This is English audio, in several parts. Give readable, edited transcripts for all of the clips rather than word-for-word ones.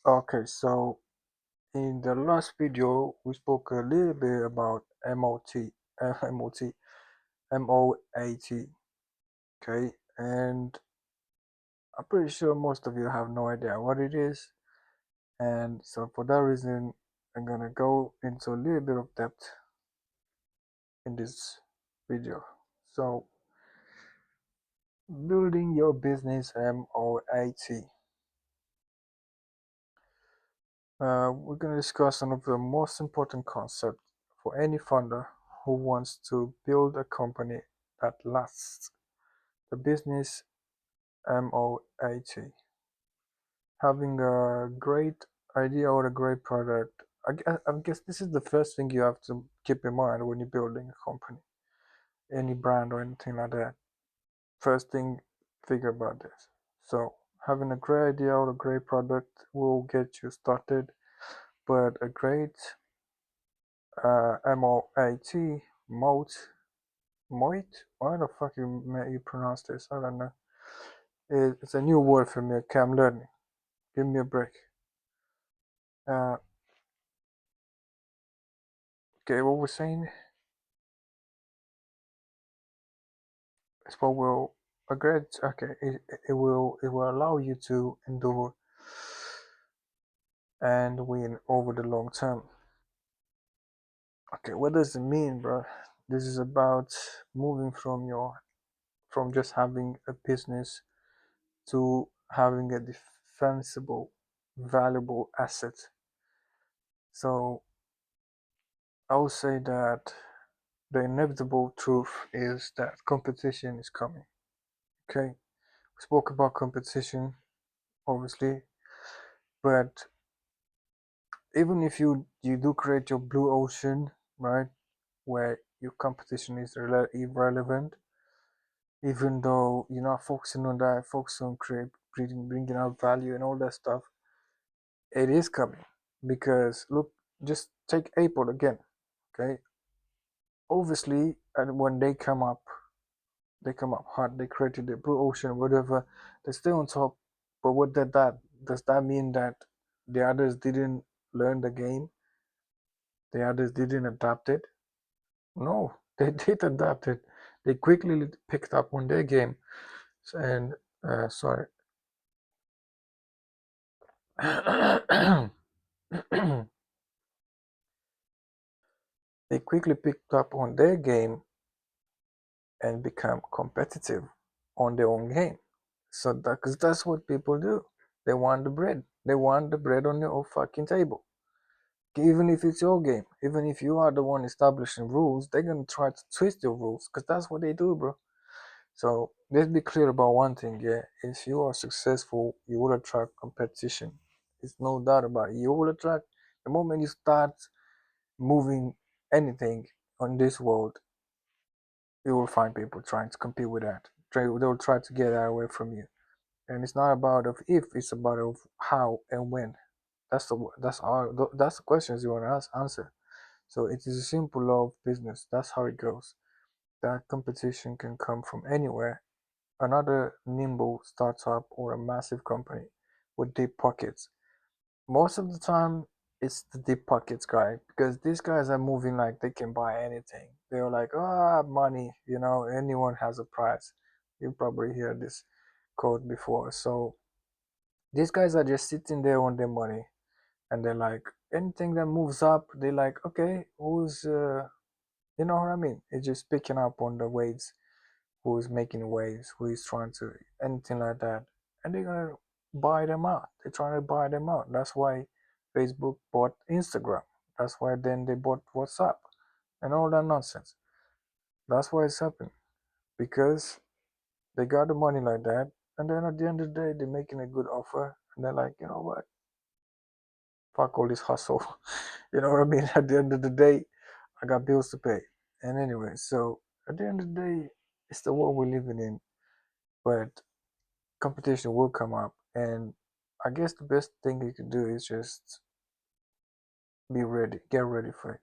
Okay, so in the last video, we spoke a little bit about MOT, MOT, MOAT, okay? And I'm pretty sure most of you have no idea what it is. And so for that reason, I'm gonna go into a little bit of depth in this video. So, building your business MOAT. We're going to discuss some of the most important concepts for any founder who wants to build a company that lasts. The business MOAT. Having a great idea or a great product. I guess this is the first thing you have to keep in mind when you're building a company, any brand or anything like that. First thing, figure about this. So, having a great idea or a great product will get you started, but a great MOAT, MOAT, MOAT? Why the fuck you pronounce this? I don't know. It's a new word for me. Okay, I'm learning. Give me a break. Uh, okay, what we're saying is what will a great. Okay, it will allow you to endure and win over the long term. Okay, what does it mean, bro? This is about moving from just having a business to having a defensible, valuable asset. So I would say that the inevitable truth is that competition is coming. Okay, we spoke about competition, obviously, but even if you do create your blue ocean, right, where your competition is irrelevant, even though you're not focusing on that, focusing on bringing out value and all that stuff, it is coming because look, just take Apple again. Okay, obviously, and when they come up hard. They created the blue ocean, whatever. They stay on top. But what did that? Does that mean that the others didn't learn the game? The others didn't adapt it? No, they did adapt it. They quickly picked up on their game. And sorry, they quickly picked up on their game and become competitive on their own game. So that, because that's what people do. They want the bread. They want the bread on their own fucking table. Even if it's your game, even if you are the one establishing rules, they're gonna try to twist your rules because that's what they do, bro. So let's be clear about one thing, yeah. If you are successful, you will attract competition. It's no doubt about it. You will attract the moment you start moving anything on this world, you will find people trying to compete with that. They'll try to get that away from you. And it's not about of if, it's about of how and when. That's the questions you want to answer. So it is a simple law of business. That's how it goes. That competition can come from anywhere. Another nimble startup or a massive company with deep pockets. Most of the time, it's the deep pockets guy because these guys are moving like they can buy anything. They're like, money, anyone has a price. You probably hear this quote before. So these guys are just sitting there on their money and they're like, anything that moves up, they're like, okay, you know what I mean? It's just picking up on the waves, who's making waves, who is trying to, anything like that. And they're going to buy them out. They're trying to buy them out. That's why Facebook bought Instagram. That's why then they bought WhatsApp and all that nonsense. That's why it's happening because they got the money like that. And then at the end of the day, they're making a good offer. And they're like, you know what? Fuck all this hustle. You know what I mean? At the end of the day, I got bills to pay. And anyway, so at the end of the day, it's the world we're living in. But competition will come up. And I guess the best thing you can do is just be ready, get ready for it.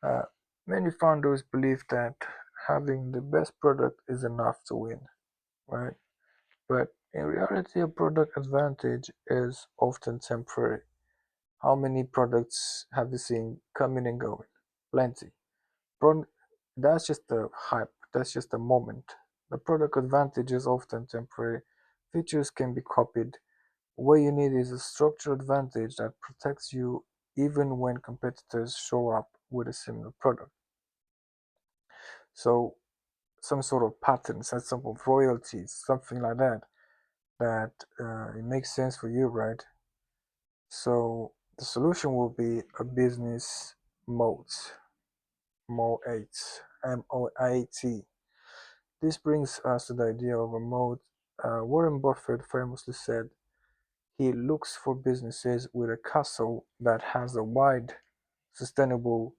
Uh, Many founders believe that having the best product is enough to win, right? But In reality, a product advantage is often temporary. How many products have you seen coming and going? Plenty. Pro- that's just a hype, that's just a moment. The product advantage is often temporary. Features can be copied. What you need is a structural advantage that protects you even when competitors show up with a similar product. So, some sort of patent, some sort of royalties, something like that, that it makes sense for you, right? So, the solution will be a business moat, MOAT, MOAT. This brings us to the idea of a moat. Warren Buffett famously said he looks for businesses with a castle that has a wide, sustainable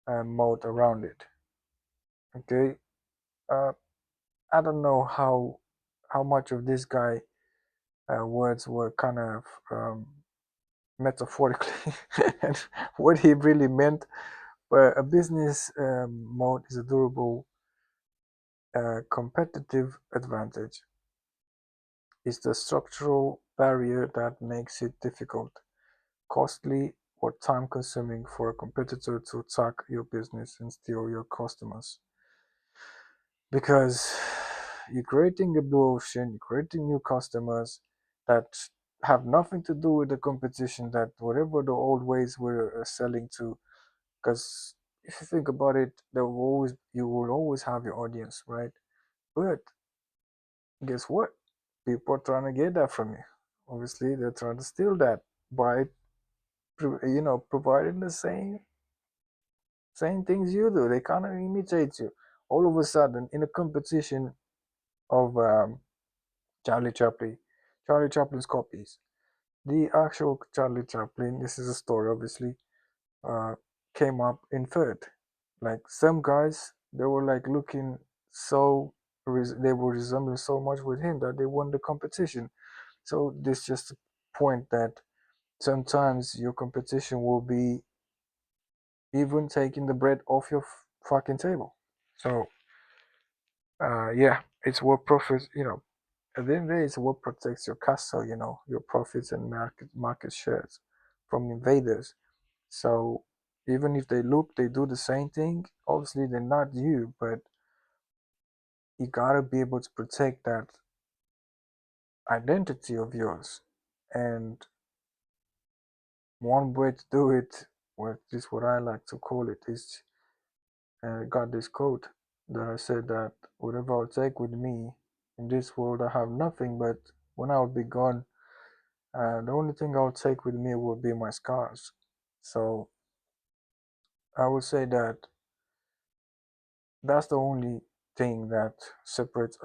moat around it. Okay, uh, I don't know how much of this guy words were kind of metaphorically and what he really meant, but a business moat is a durable competitive advantage. It's the structural barrier that makes it difficult, costly, or time consuming for a competitor to attack your business and steal your customers. Because you're creating a blue ocean, you're creating new customers that have nothing to do with the competition, that whatever the old ways we're selling to. Because if you think about it, you will always have your audience, right? But guess what? People are trying to get that from you. Obviously, they're trying to steal that by providing the same things you do. They kind of imitate you. All of a sudden, in a competition of Charlie Chaplin, Charlie Chaplin's copies, the actual Charlie Chaplin, this is a story obviously, uh, came up in third. Like some guys, they were like looking so, they were resembling so much with him that they won the competition. So this just a point that sometimes your competition will be even taking the bread off your fucking table. So yeah, it's what profits. At the end of the day, it's what protects your castle. Your profits and market shares from invaders. So even if they do the same thing. Obviously, they're not you, but you gotta be able to protect that identity of yours. And one way to do it, well, this is what I like to call it, is got this quote that I said that whatever I'll take with me in this world, I have nothing, but when I'll be gone, the only thing I'll take with me will be my scars. So I would say that that's the only thing that separates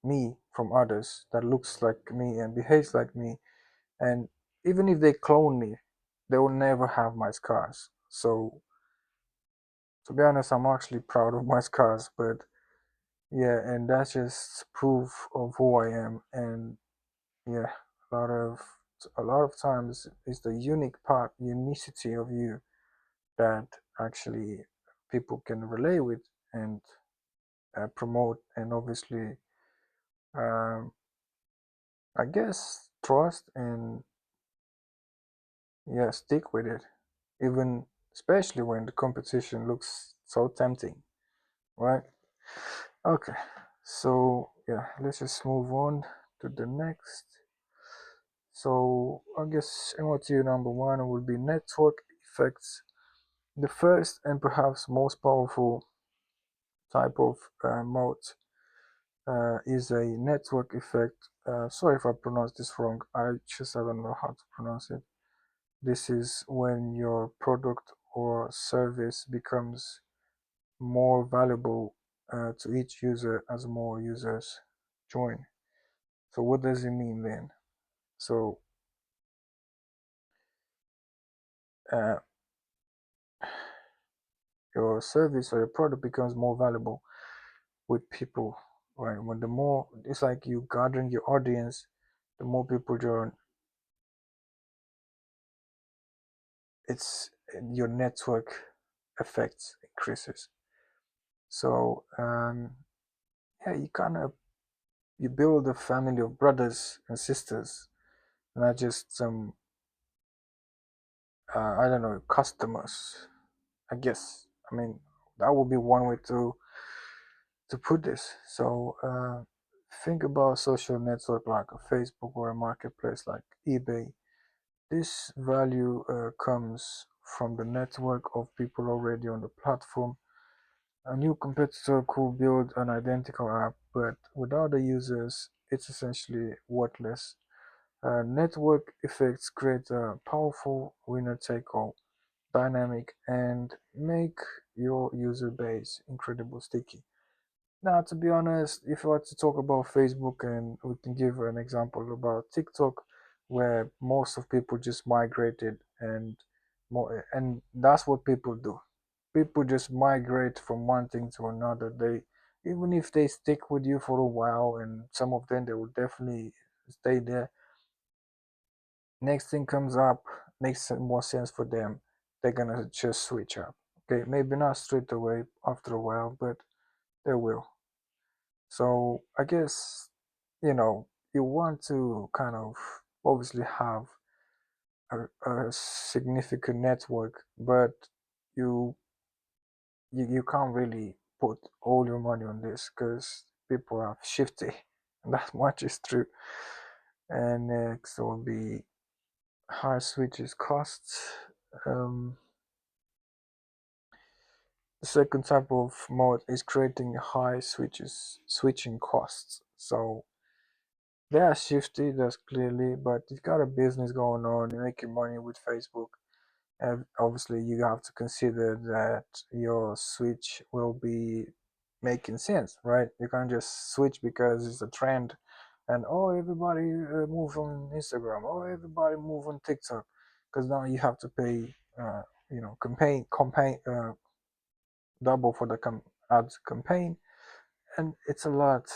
me from others, that looks like me and behaves like me. And even if they clone me, they will never have my scars. So to be honest, I'm actually proud of my scars, but yeah, and that's just proof of who I am. And yeah, a lot of a lot of times it's the unicity of you that actually people can relate with and promote, and obviously, um, I guess trust and yeah, stick with it, even especially when the competition looks so tempting, right? Okay, so yeah, let's just move on to the next. So I guess MOT number one will be network effects. The first and perhaps most powerful type of mode is a network effect. Sorry if I pronounce this wrong. I don't know how to pronounce it. This is when your product or service becomes more valuable to each user as more users join. So what does it mean then? So uh, your service or your product becomes more valuable with people, right? When the more, it's like you gathering your audience, the more people join, it's your network effects increases. So yeah, you kind of You build a family of brothers and sisters, not just some I don't know, customers. I guess. I mean, that would be one way to put this. So think about social network like a Facebook or a marketplace like eBay. This value comes from the network of people already on the platform. A new competitor could build an identical app, but without the users, it's essentially worthless. Network effects create a powerful winner take all dynamic and make your user base incredibly sticky. Now, to be honest, if I were to talk about Facebook, and we can give an example about TikTok, where most of people just migrated, and more, and that's what people do. People just migrate from one thing to another. They, even if they stick with you for a while, and some of them they will definitely stay there. Next thing comes up, makes more sense for them. They're gonna just switch up. Okay, maybe not straight away after a while, but they will. So I guess, you want to kind of obviously have a significant network, but you you can't really put all your money on this because people are shifty, and that much is true. And next will be high switches costs. Um, the second type of mode is creating high switching costs. So they are shifty, that's clearly, but you've got a business going on, you're making money with Facebook, and obviously you have to consider that your switch will be making sense, right? You can't just switch because it's a trend, and oh, everybody move on Instagram, oh, everybody move on TikTok, because now you have to pay, campaign double for the ads campaign, and it's a lot,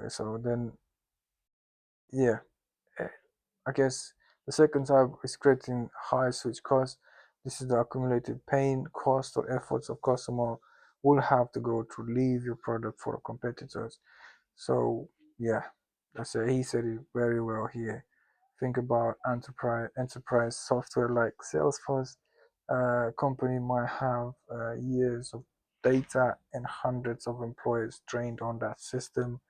So then, yeah, eh, I guess the second type is creating high switch costs. This is the accumulated pain, cost, or efforts of customer will have to go to leave your product for competitors. So yeah, that's it. He said it very well here. Think about enterprise software like Salesforce. Company might have years of data and hundreds of employees trained on that system.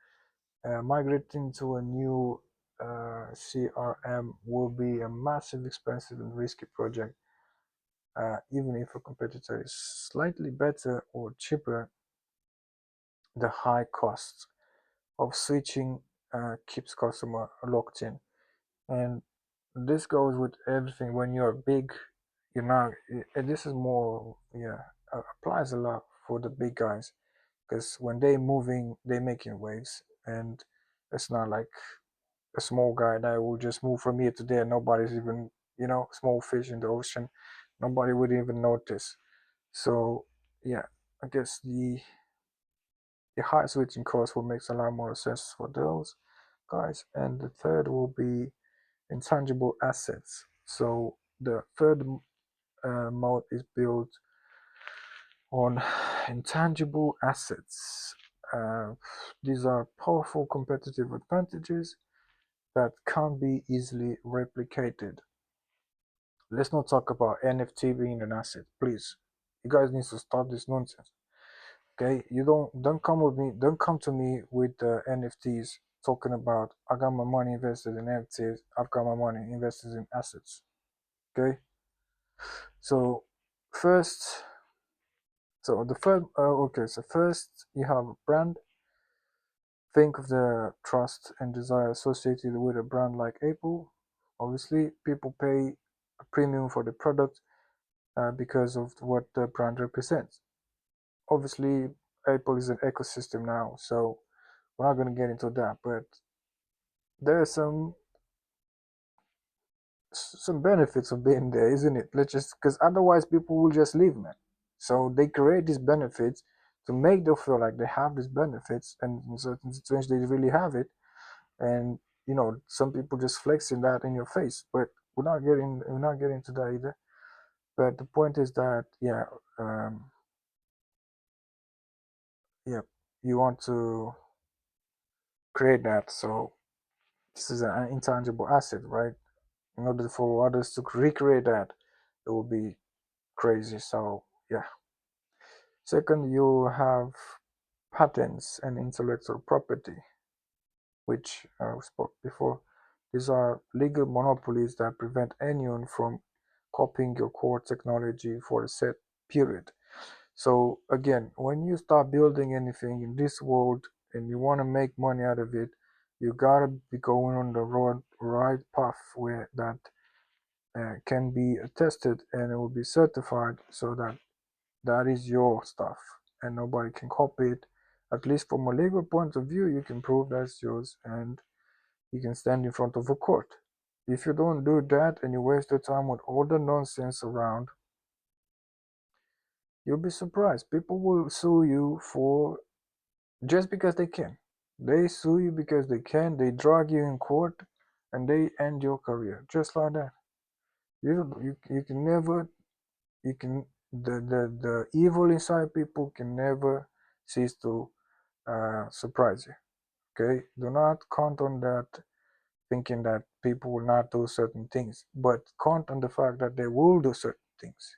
Migrating to a new CRM will be a massive, expensive, and risky project. Even if a competitor is slightly better or cheaper, the high cost of switching keeps customer locked in. And this goes with everything. When you're big, and this is more, yeah, applies a lot for the big guys because when they're moving, they're making waves, and it's not like a small guy that will just move from here to there. Nobody's even, small fish in the ocean. Nobody would even notice. So, yeah, I guess the high switching cost will make a lot more sense for those guys. And the third will be intangible assets. So the third mode is built on intangible assets. Uh, these are powerful competitive advantages that can't be easily replicated. Let's not talk about NFT being an asset, please. You guys need to stop this nonsense. Okay, you don't come with me. Don't come to me with NFTs talking about I got my money invested in NFTs. I've got my money invested in assets. Okay, so first, so the first, okay, so first you have a brand. Think of the trust and desire associated with a brand like Apple. Obviously, people pay a premium for the product because of what the brand represents. Obviously, Apple is an ecosystem now, so we're not going to get into that. But there are some benefits of being there, isn't it? Let's just because otherwise people will just leave, man. So they create these benefits to make them feel like they have these benefits, and in certain situations they really have it. And some people just flexing that in your face. But we're not getting to that either. But the point is that yeah, you want to create that. So this is an intangible asset, right? In order for others to recreate that, it will be crazy. So yeah. Second, you have patents and intellectual property, which we spoke before. These are legal monopolies that prevent anyone from copying your core technology for a set period. So again, when you start building anything in this world and you want to make money out of it, you gotta be going on the right path where that can be tested and it will be certified so that that is your stuff and nobody can copy it. At least from a legal point of view, you can prove that's yours and you can stand in front of a court. If you don't do that and you waste your time with all the nonsense around, you'll be surprised. People will sue you for just because they can. They sue you because they can, they drag you in court, and they end your career just like that. You can never you can the evil inside people can never cease to surprise you. Okay, do not count on that thinking that people will not do certain things, but count on the fact that they will do certain things.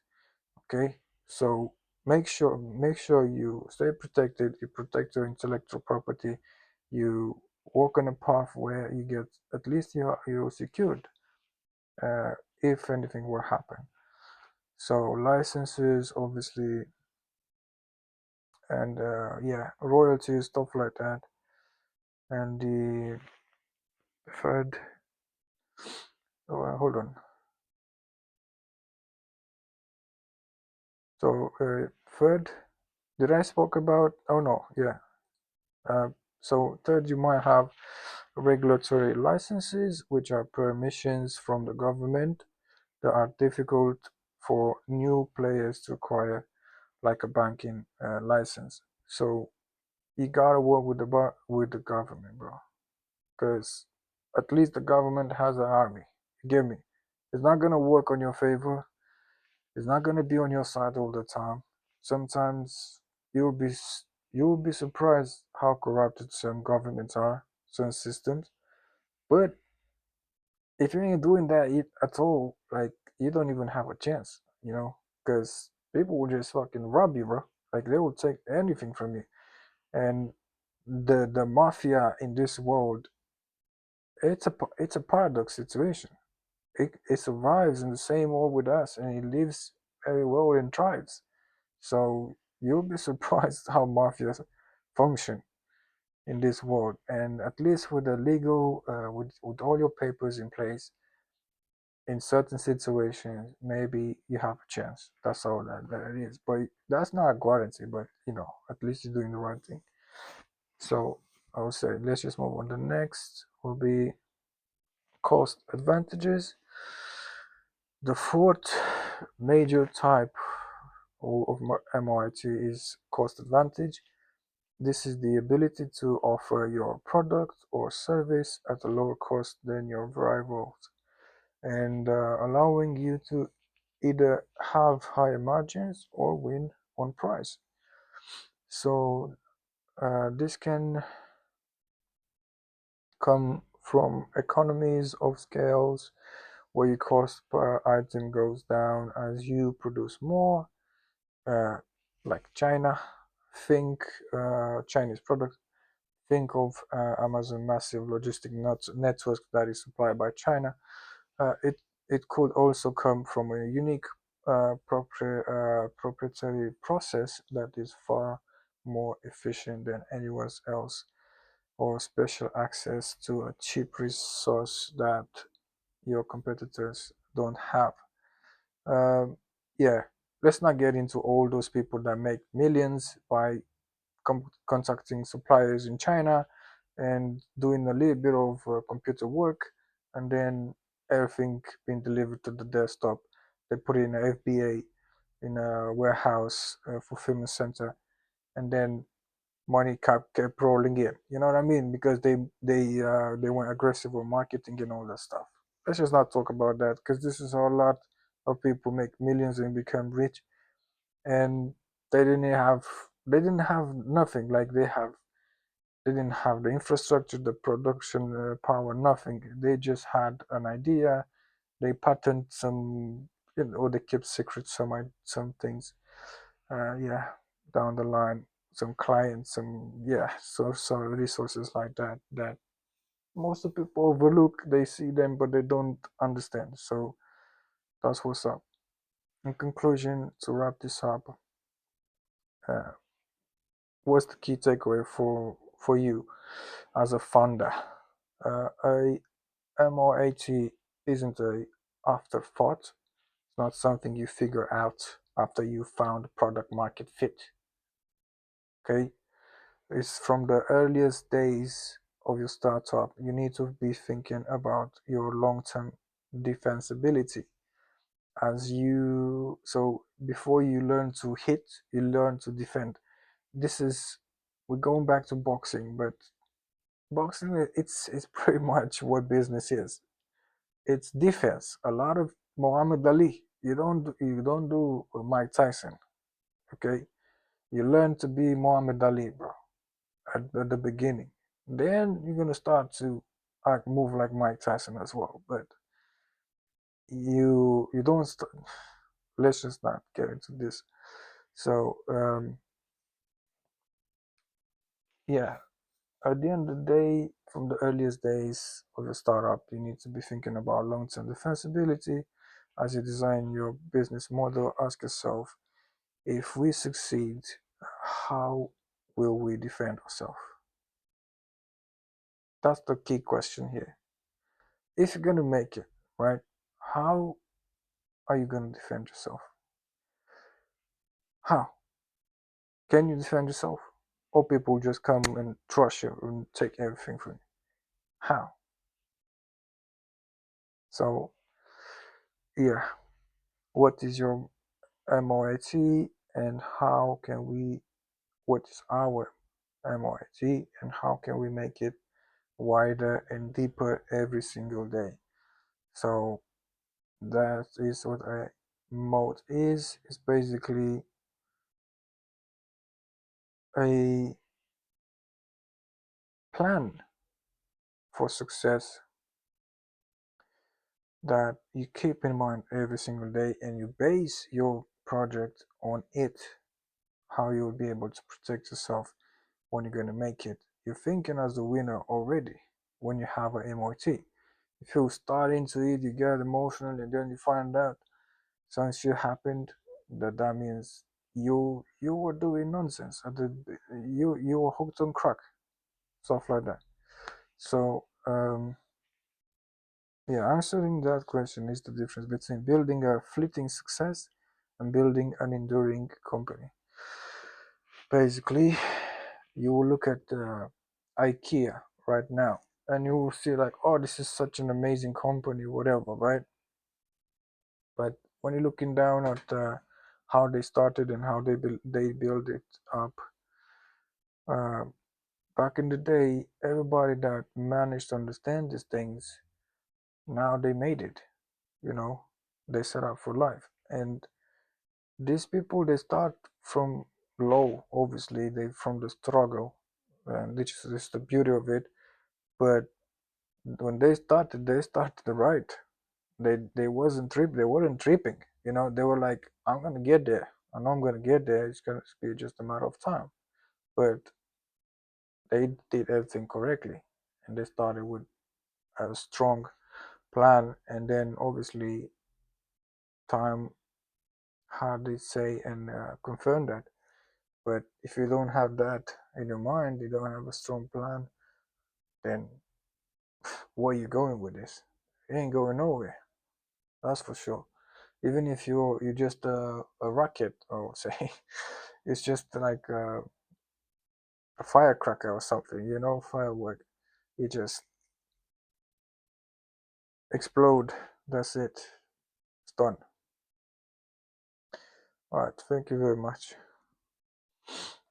Okay, so make sure you stay protected, you protect your intellectual property, you walk on a path where you get at least you're secured if anything will happen. So licenses obviously, and yeah, royalties, stuff like that. And the third, hold on. So third, did I spoke about? Oh no, yeah. Uh, so third, you might have regulatory licenses, which are permissions from the government that are difficult for new players to acquire, like a banking license. So you gotta work with with the government, bro, because at least the government has an army. You get me? It's not gonna work on your favor. It's not gonna be on your side all the time. Sometimes you'll be you'll be surprised how corrupted some governments are, some systems. But if you ain't doing that at all, like you don't even have a chance, because people will just fucking rob you, bro. Like they will take anything from you. And the mafia in this world, it's a paradox situation. It survives in the same world with us, and it lives very well and thrives. So you'll be surprised how mafias function in this world. And at least with the legal, with all your papers in place, in certain situations, maybe you have a chance. That's all that it is. But that's not a guarantee. But at least you're doing the right thing. So I would say let's just move on. The next will be cost advantages. The fourth major type of MOAT is cost advantage. This is the ability to offer your product or service at a lower cost than your rivals, and allowing you to either have higher margins or win on price. So this can come from economies of scales where your cost per item goes down as you produce more, uh, like China. Think Chinese products. Think of Amazon massive logistic network that is supplied by China. It could also come from a unique proprietary process that is far more efficient than anyone else, or special access to a cheap resource that your competitors don't have. Um, yeah, let's not get into all those people that make millions by contacting suppliers in China and doing a little bit of computer work, and then everything being delivered to the desktop. They put it in an FBA, in a warehouse fulfillment center, and then money kept rolling in. You know what I mean? Because they went aggressive with marketing and all that stuff. Let's just not talk about that because this is how a lot of people make millions and become rich, and they didn't have nothing like they They didn't have the infrastructure, the production power, nothing. They just had an idea. They patent some, or they kept secret some things. Yeah, down the line, some clients, so resources like that most of people overlook. They see them, but they don't understand. So that's what's up. In conclusion, to wrap this up, uh, what's the key takeaway for you as a founder? A MOAT isn't a afterthought. It's not something you figure out after you found product market fit. Okay, it's from the earliest days of your startup. You need to be thinking about your long-term defensibility. So before you learn to hit, you learn to defend. This is We're going back to boxing, but boxing, it's pretty much what business is. It's defense. A lot of Muhammad Ali. You don't do Mike Tyson. Okay, you learn to be Muhammad Ali, bro, at the beginning. Then you're gonna start to act move like Mike Tyson as well. But you don't. Let's just not get into this. So yeah, at the end of the day, from the earliest days of your startup, you need to be thinking about long-term defensibility. As you design your business model, ask yourself, if we succeed, how will we defend ourselves? That's the key question here. If you're going to make it, right, how are you going to defend yourself? How? Can you defend yourself? Or people just come and trust you and take everything from you? How? So, yeah, what is your MOAT, and what is our MOAT, and how can we make it wider and deeper every single day? So that is what a MOAT is. It's basically a plan for success that you keep in mind every single day, and you base your project on it, how you will be able to protect yourself when you're going to make it. You're thinking as a winner already when you have an MOT. If you start into it, you get emotional, and then you find out some shit happened, that means you were doing nonsense. You were hooked on crack, stuff like that. So yeah, answering that question is the difference between building a fleeting success and building an enduring company. Basically, you will look at IKEA right now, and you will see like, oh, this is such an amazing company, whatever, right? But when you're looking down at how they started and how they build it up, uh, back in the day, everybody that managed to understand these things, now they made it. You know, they set up for life, and these people, they start from low. Obviously, they from the struggle, and which is the beauty of it. But when they started right. They weren't tripping. You know, they were like, I'm gonna get there. I know I'm gonna get there. It's gonna be just a matter of time. But they did everything correctly, and they started with a strong plan, and then obviously time had its say and confirmed that. But if you don't have that in your mind, you don't have a strong plan, then where are you going with this? You ain't going nowhere. That's for sure. Even if you're just a rocket, or say it's just like a firecracker or something, firework. You just explode. That's it. It's done. All right. Thank you very much.